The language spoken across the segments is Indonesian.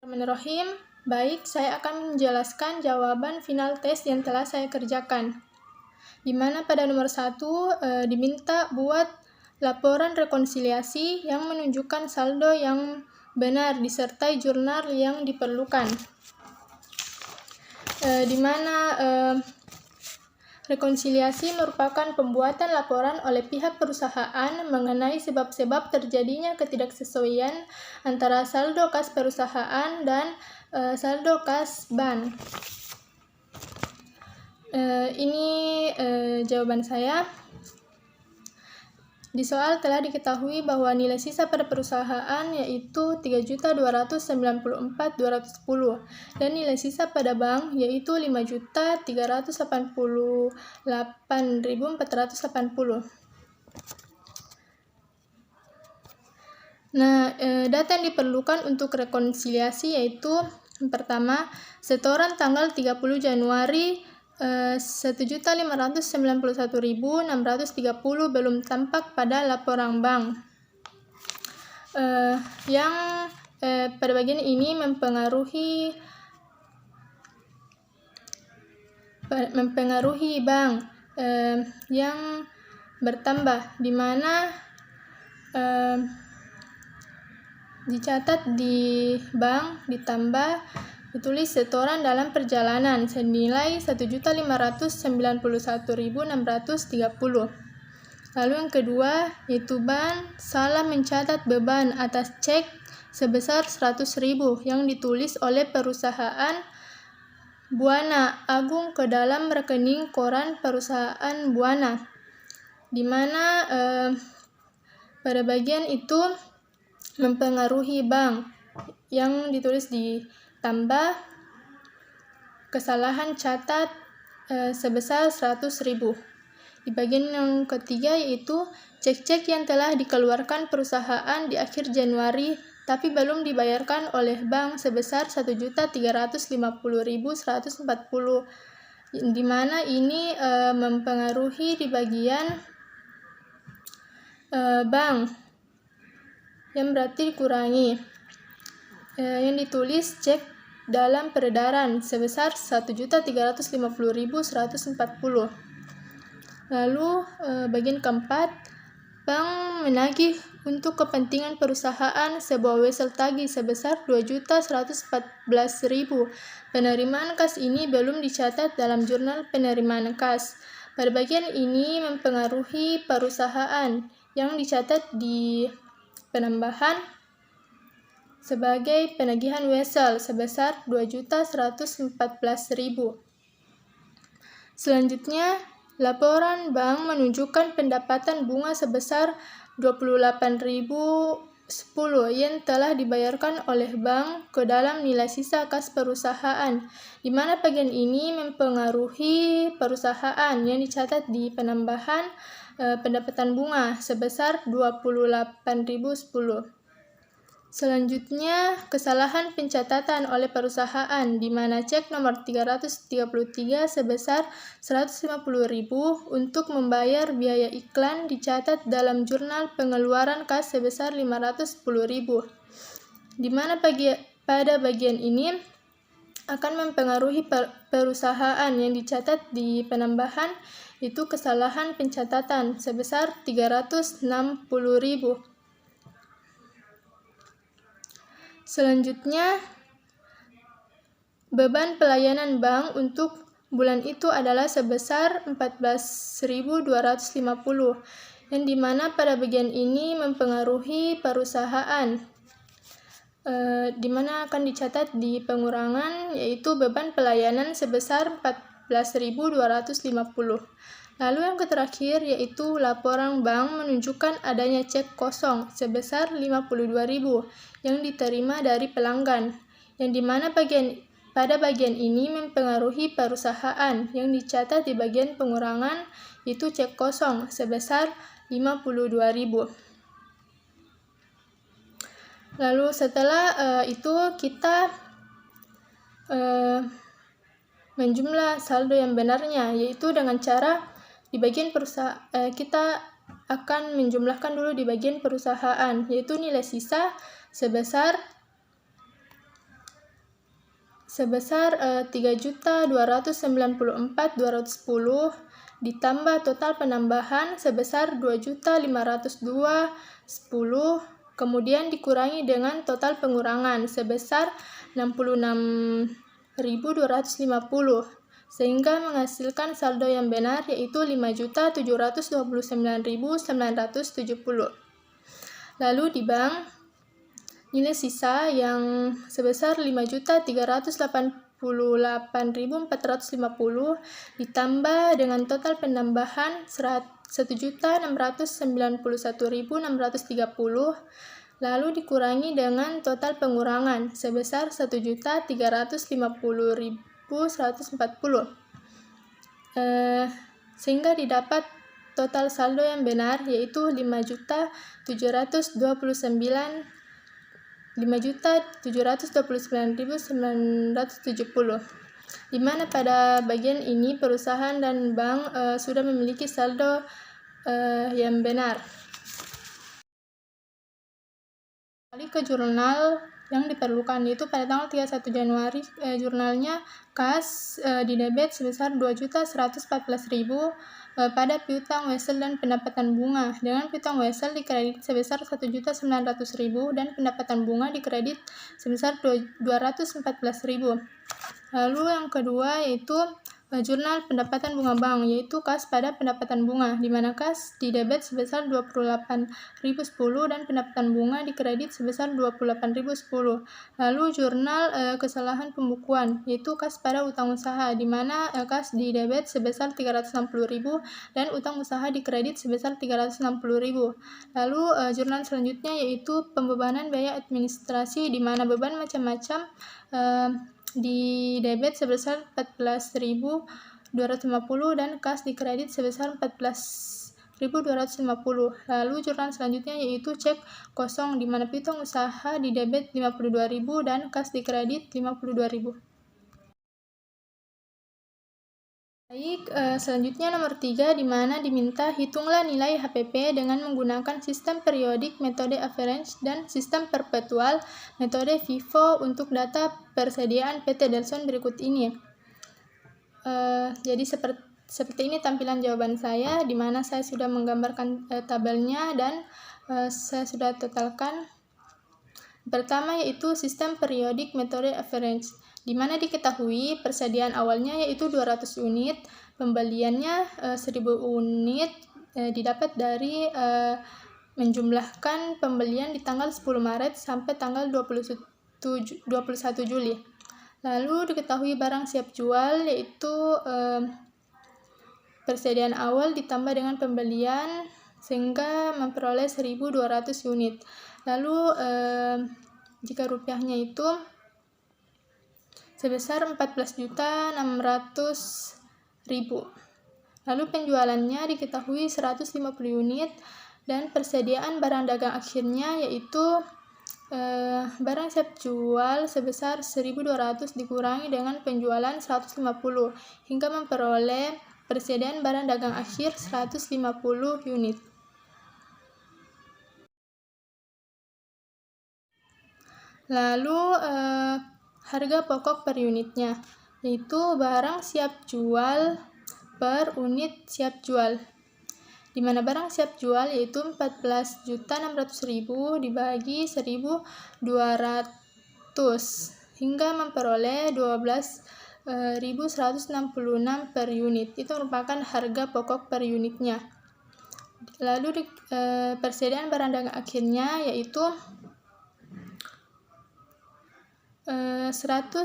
Bismillahirrahmanirrahim. Baik, saya akan menjelaskan jawaban final tes yang telah saya kerjakan. Di mana pada nomor 1 diminta buat laporan rekonsiliasi yang menunjukkan saldo yang benar disertai jurnal yang diperlukan. Di mana rekonsiliasi merupakan pembuatan laporan oleh pihak perusahaan mengenai sebab-sebab terjadinya ketidaksesuaian antara saldo kas perusahaan dan saldo kas bank. Ini jawaban saya. Di soal telah diketahui bahwa nilai sisa pada perusahaan yaitu 3.294.210 dan nilai sisa pada bank yaitu 5.388.480. Data yang diperlukan untuk rekonsiliasi yaitu yang pertama, setoran tanggal 30 Januari 1.591.630 belum tampak pada laporan bank. Yang pada bagian ini mempengaruhi bank yang bertambah, di mana dicatat di bank ditambah ditulis setoran dalam perjalanan senilai 1.591.630. Lalu yang kedua yaitu bank salah mencatat beban atas cek sebesar 100.000 yang ditulis oleh perusahaan Buana Agung ke dalam rekening koran perusahaan Buana, di mana pada bagian itu mempengaruhi bank yang ditulis ditambah kesalahan catat sebesar 100.000. Di bagian yang ketiga yaitu cek-cek yang telah dikeluarkan perusahaan di akhir Januari tapi belum dibayarkan oleh bank sebesar 1.350.140, di mana ini mempengaruhi di bagian bank yang berarti dikurangi, yang ditulis cek dalam peredaran sebesar 1.350.140. Lalu bagian keempat, bank menagih untuk kepentingan perusahaan sebuah wesel tagih sebesar 2.114.000. Penerimaan kas ini belum dicatat dalam jurnal penerimaan kas. Pada bagian ini mempengaruhi perusahaan yang dicatat di penambahan sebagai penagihan wesel sebesar 2.114.000. Selanjutnya, laporan bank menunjukkan pendapatan bunga sebesar 28.010 yang telah dibayarkan oleh bank ke dalam nilai sisa kas perusahaan, di mana bagian ini mempengaruhi perusahaan yang dicatat di penambahan pendapatan bunga sebesar 28.010. Selanjutnya, kesalahan pencatatan oleh perusahaan di mana cek nomor 333 sebesar 150.000 untuk membayar biaya iklan dicatat dalam jurnal pengeluaran kas sebesar 510.000. Di mana pada bagian ini akan mempengaruhi perusahaan yang dicatat di penambahan itu kesalahan pencatatan sebesar 360.000. Selanjutnya, beban pelayanan bank untuk bulan itu adalah sebesar 14.250, yang dimana pada bagian ini mempengaruhi perusahaan, di mana akan dicatat di pengurangan yaitu beban pelayanan sebesar 14.250. Lalu yang terakhir yaitu laporan bank menunjukkan adanya cek kosong sebesar 52.000 yang diterima dari pelanggan, yang dimana pada bagian ini mempengaruhi perusahaan yang dicatat di bagian pengurangan itu cek kosong sebesar 52.000. Lalu setelah itu kita menjumlah saldo yang benarnya, yaitu dengan cara di bagian kita akan menjumlahkan dulu di bagian perusahaan, yaitu nilai sisa sebesar sebesar 3.294.210 ditambah total penambahan sebesar 2.502.10, kemudian dikurangi dengan total pengurangan sebesar 66.250, sehingga menghasilkan saldo yang benar yaitu 5.729.970. Lalu di bank, nilai sisa yang sebesar 5.388.450 ditambah dengan total penambahan 1.691.630, lalu dikurangi dengan total pengurangan sebesar 1.350.140, sehingga didapat total saldo yang benar yaitu 5.729.970, di mana pada bagian ini perusahaan dan bank sudah memiliki saldo yang benar. Kembali ke jurnal yang diperlukan, yaitu pada tanggal 31 Januari jurnalnya kas di debit sebesar 2.114.000 pada piutang wesel dan pendapatan bunga, dengan piutang wesel dikredit sebesar 1.900.000 dan pendapatan bunga dikredit sebesar 214.000. Lalu yang kedua yaitu jurnal pendapatan bunga bank, yaitu kas pada pendapatan bunga, di mana kas di debit sebesar 28.010 dan pendapatan bunga dikredit sebesar 28.010. Lalu jurnal kesalahan pembukuan, yaitu kas pada utang usaha, di mana kas di debit sebesar 360.000 dan utang usaha dikredit sebesar 360.000. Lalu jurnal selanjutnya yaitu pembebanan biaya administrasi, di mana beban macam-macam di debit sebesar 14.250 dan kas di kredit sebesar 14.250. Lalu jurnal selanjutnya yaitu cek kosong, di mana piutang usaha di debit 52.000 dan kas di kredit 52.000. Baik, selanjutnya nomor 3, di mana diminta hitunglah nilai HPP dengan menggunakan sistem periodik metode average dan sistem perpetual metode FIFO untuk data persediaan PT Delson berikut ini. Jadi seperti ini tampilan jawaban saya, di mana saya sudah menggambarkan tabelnya dan saya sudah totalkan. Pertama yaitu sistem periodik metode average, di mana diketahui persediaan awalnya yaitu 200 unit, pembeliannya 1000 unit didapat dari menjumlahkan pembelian di tanggal 10 Maret sampai tanggal 21 Juli. Lalu diketahui barang siap jual yaitu persediaan awal ditambah dengan pembelian sehingga memperoleh 1.200 unit. Lalu jika rupiahnya itu sebesar 14.600.000. Lalu penjualannya diketahui 150 unit dan persediaan barang dagang akhirnya yaitu barang siap jual sebesar 1.200 dikurangi dengan penjualan 150 hingga memperoleh persediaan barang dagang akhir 150 unit. Lalu harga pokok per unitnya, yaitu barang siap jual per unit siap jual, di mana barang siap jual yaitu 14.600.000 dibagi 1.200 hingga memperoleh 12.166 per unit. Itu merupakan harga pokok per unitnya. Lalu persediaan barang dagang akhirnya yaitu 150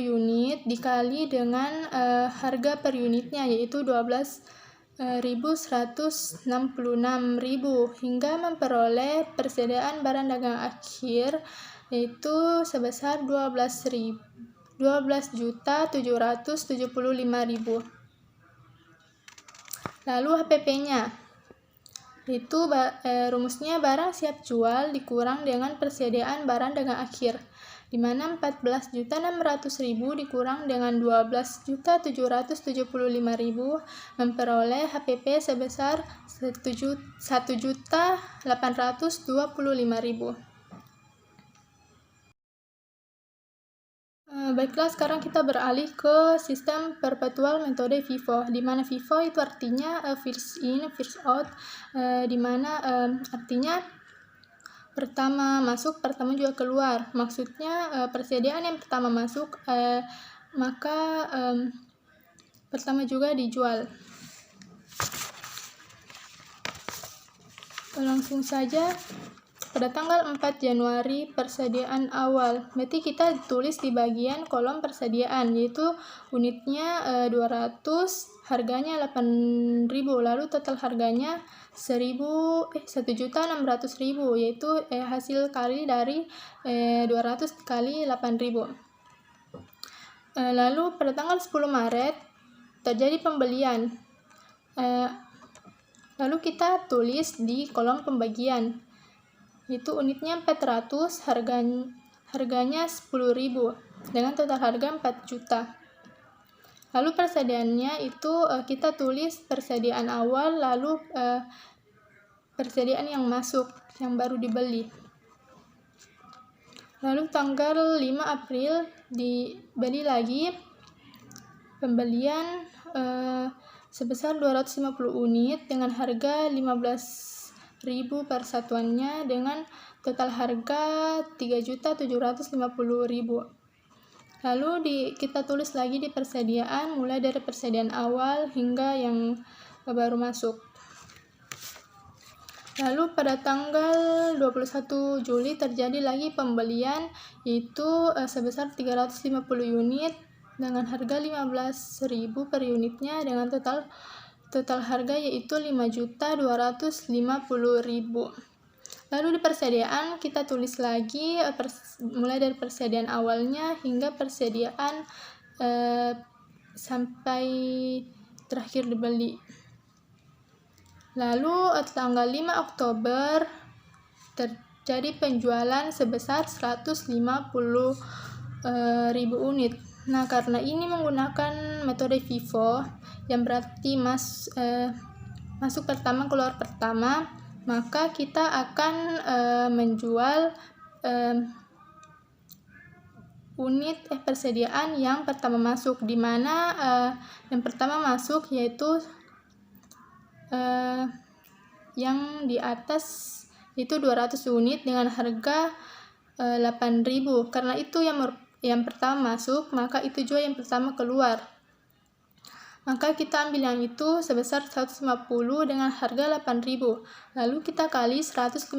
unit dikali dengan harga per unitnya yaitu 12.166.000 hingga memperoleh persediaan barang dagang akhir yaitu sebesar 12.775.000. Lalu HPP-nya itu rumusnya barang siap jual dikurang dengan persediaan barang dagang akhir, di mana 14.600.000 dikurang dengan 12.775.000 memperoleh HPP sebesar 1.825.000. Baiklah, sekarang kita beralih ke sistem perpetual metode FIFO, di mana FIFO itu artinya first in, first out, di mana artinya pertama masuk, pertama juga keluar. Maksudnya persediaan yang pertama masuk, maka pertama juga dijual. Langsung saja. Pada tanggal 4 Januari persediaan awal, berarti kita tulis di bagian kolom persediaan, yaitu unitnya 200, harganya 8.000, lalu total harganya 1.600.000, yaitu hasil kali dari 200 kali 8.000. Lalu pada tanggal 10 Maret terjadi pembelian, lalu kita tulis di kolom pembagian, itu unitnya 400, harganya 10.000 dengan total harga 4 juta. Lalu persediaannya itu kita tulis persediaan awal, lalu persediaan yang masuk, yang baru dibeli. Lalu tanggal 5 April dibeli lagi pembelian sebesar 250 unit dengan harga 15.000 per satuannya dengan total harga 3.750.000. Lalu kita tulis lagi di persediaan, mulai dari persediaan awal hingga yang baru masuk. Lalu pada tanggal 21 Juli terjadi lagi pembelian, yaitu sebesar 350 unit dengan harga 15.000 per unitnya dengan total harga yaitu 5.250.000. Lalu di persediaan kita tulis lagi mulai dari persediaan awalnya hingga persediaan sampai terakhir dibeli. Lalu tanggal 5 Oktober terjadi penjualan sebesar 150.000 unit. Nah, karena ini menggunakan metode FIFO, yang berarti masuk pertama keluar pertama, maka kita akan menjual unit persediaan yang pertama masuk, di mana yang pertama masuk yaitu yang di atas itu 200 unit dengan harga 8.000. Karena itu yang pertama masuk, maka itu juga yang pertama keluar. Maka kita ambil yang itu sebesar 150 dengan harga 8.000. Lalu kita kali 150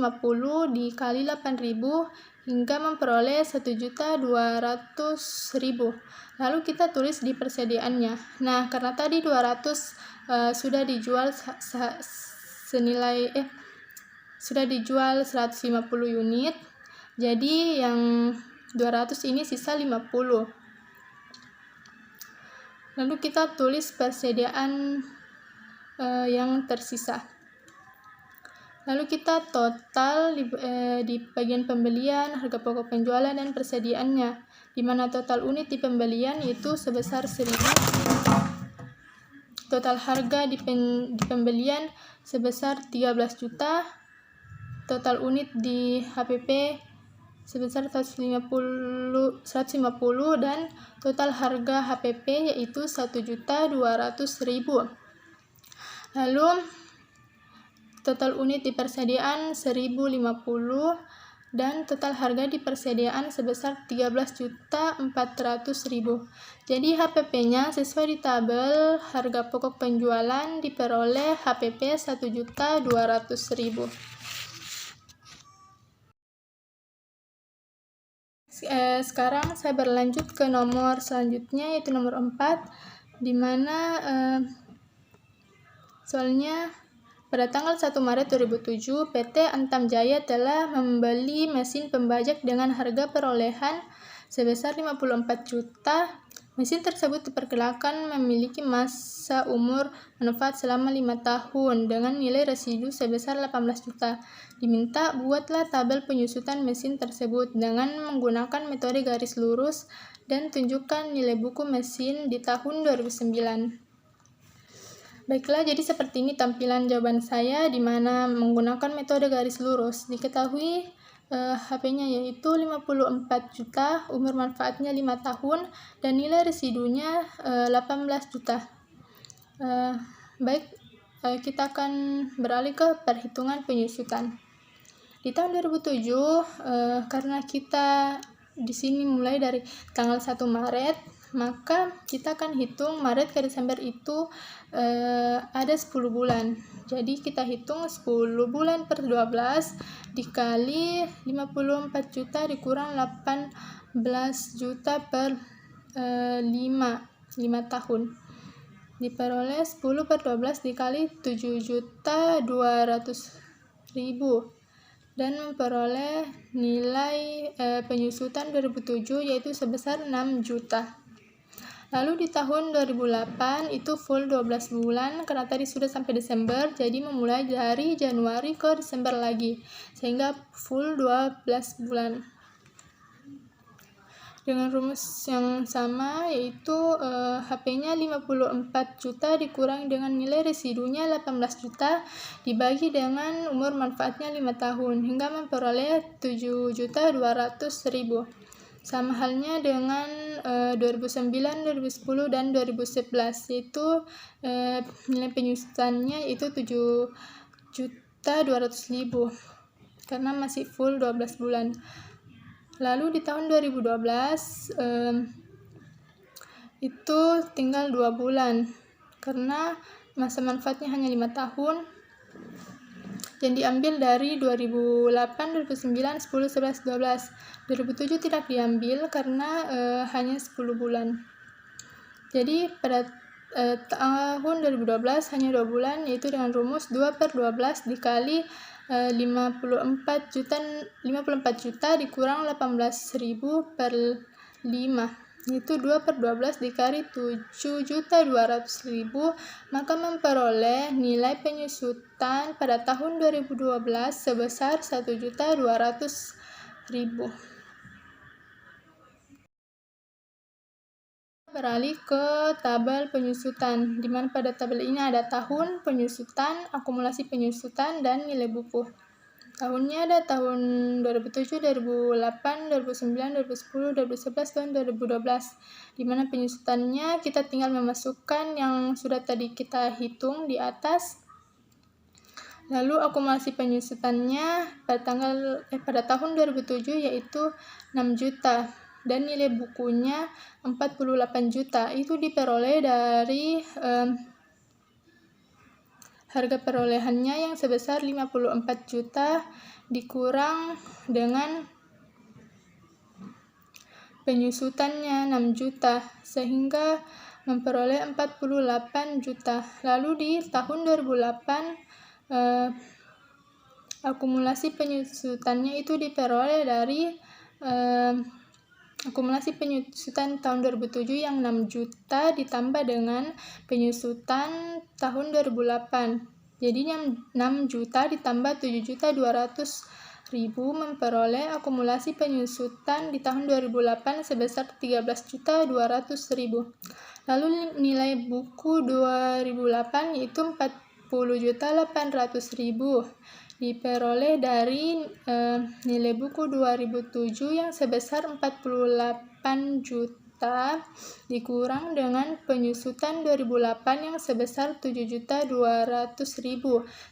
dikali 8.000 hingga memperoleh 1.200.000. Lalu kita tulis di persediaannya. Nah, karena tadi 200 sudah dijual sudah dijual 150 unit. Jadi yang 200 ini sisa 50. Lalu kita tulis persediaan yang tersisa. Lalu kita total di bagian pembelian, harga pokok penjualan dan persediaannya, di mana total unit di pembelian itu sebesar 1.000. Total harga di pembelian sebesar 13 juta. Total unit di HPP sebesar 150 dan total harga HPP yaitu 1.200.000. Lalu total unit di persediaan 1.050 dan total harga di persediaan sebesar 13.400.000. Jadi HPP-nya sesuai di tabel harga pokok penjualan diperoleh HPP 1.200.000. Sekarang saya berlanjut ke nomor selanjutnya, yaitu nomor 4, di mana soalnya pada tanggal 1 Maret 2007 PT Antam Jaya telah membeli mesin pembajak dengan harga perolehan sebesar 54 juta. Mesin tersebut diperkirakan memiliki masa umur manfaat selama 5 tahun dengan nilai residu sebesar 18 juta. Diminta buatlah tabel penyusutan mesin tersebut dengan menggunakan metode garis lurus dan tunjukkan nilai buku mesin di tahun 2009. Baiklah, jadi seperti ini tampilan jawaban saya di mana menggunakan metode garis lurus. Diketahui HP-nya yaitu 54 juta, umur manfaatnya 5 tahun, dan nilai residunya 18 juta. Baik, kita akan beralih ke perhitungan penyusutan. Di tahun 2007, karena kita di sini mulai dari tanggal 1 Maret, maka kita akan hitung Maret ke Desember itu ada 10 bulan. Jadi kita hitung 10 bulan per 12 dikali 54 juta dikurang 18 juta per 5 tahun. Diperoleh 10 per 12 dikali 7.200.000 dan memperoleh nilai penyusutan 2007 yaitu sebesar 6 juta. Lalu di tahun 2008 itu full 12 bulan, karena tadi sudah sampai Desember, jadi memulai dari Januari ke Desember lagi, sehingga full 12 bulan. Dengan rumus yang sama, yaitu HP-nya 54 juta dikurangi dengan nilai residunya 18 juta dibagi dengan umur manfaatnya 5 tahun, hingga memperoleh 7.200.000. Sama halnya dengan 2009, 2010, dan 2011, yaitu nilai penyusutannya itu 7.200.000 karena masih full 12 bulan. Lalu di tahun 2012 itu tinggal 2 bulan karena masa manfaatnya hanya 5 tahun. Yang diambil dari 2008, 2009, 10, 11, 12. 2007 tidak diambil karena hanya 10 bulan. Jadi pada tahun 2012 hanya 2 bulan, yaitu dengan rumus 2 per 12 dikali 54 juta dikurang 18.000 per 5. Yaitu 2 per 12 dikali 7.200.000, maka memperoleh nilai penyusutan pada tahun 2012 sebesar 1.200.000. Beralih ke tabel penyusutan, di mana pada tabel ini ada tahun penyusutan, akumulasi penyusutan, dan nilai buku. Tahunnya ada tahun 2007, 2008, 2009, 2010, 2011, dan 2012. Di mana penyusutannya kita tinggal memasukkan yang sudah tadi kita hitung di atas. Lalu akumulasi penyusutannya pada tahun 2007 yaitu 6 juta dan nilai bukunya 48 juta. Itu diperoleh dari harga perolehannya yang sebesar 54 juta dikurang dengan penyusutannya 6 juta sehingga memperoleh 48 juta. Lalu di tahun 2008 akumulasi penyusutannya itu diperoleh dari akumulasi penyusutan tahun 2007 yang 6 juta ditambah dengan penyusutan tahun 2008. Jadi 6 juta ditambah 7.200.000 memperoleh akumulasi penyusutan di tahun 2008 sebesar 13.200.000. Lalu nilai buku 2008 yaitu 40.800.000. Diperoleh dari nilai buku 2007 yang sebesar 48 juta dikurang dengan penyusutan 2008 yang sebesar 7.200.000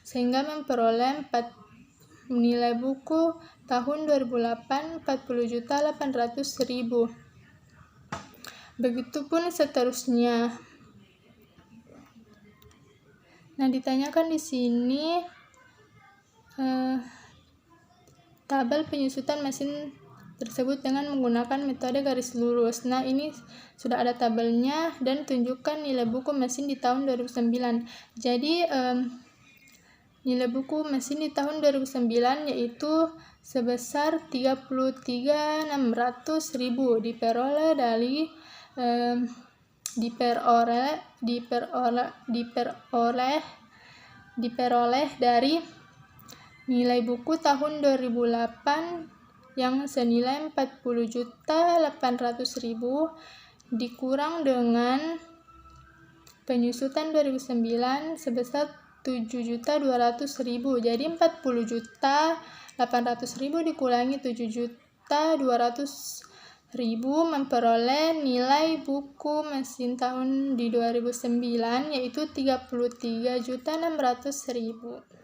sehingga memperoleh nilai buku tahun 2008 40.800.000. Begitupun seterusnya. Nah, ditanyakan di sini tabel penyusutan mesin tersebut dengan menggunakan metode garis lurus. Nah, ini sudah ada tabelnya dan tunjukkan nilai buku mesin di tahun 2009. Jadi nilai buku mesin di tahun 2009 yaitu sebesar 33.600.000 diperoleh dari diperoleh dari nilai buku tahun 2008 yang senilai 40.800.000 dikurang dengan penyusutan 2009 sebesar 7.200.000. Jadi 40 juta 800.000 dikurangi 7.200.000 memperoleh nilai buku mesin tahun di 2009 yaitu 33.600.000.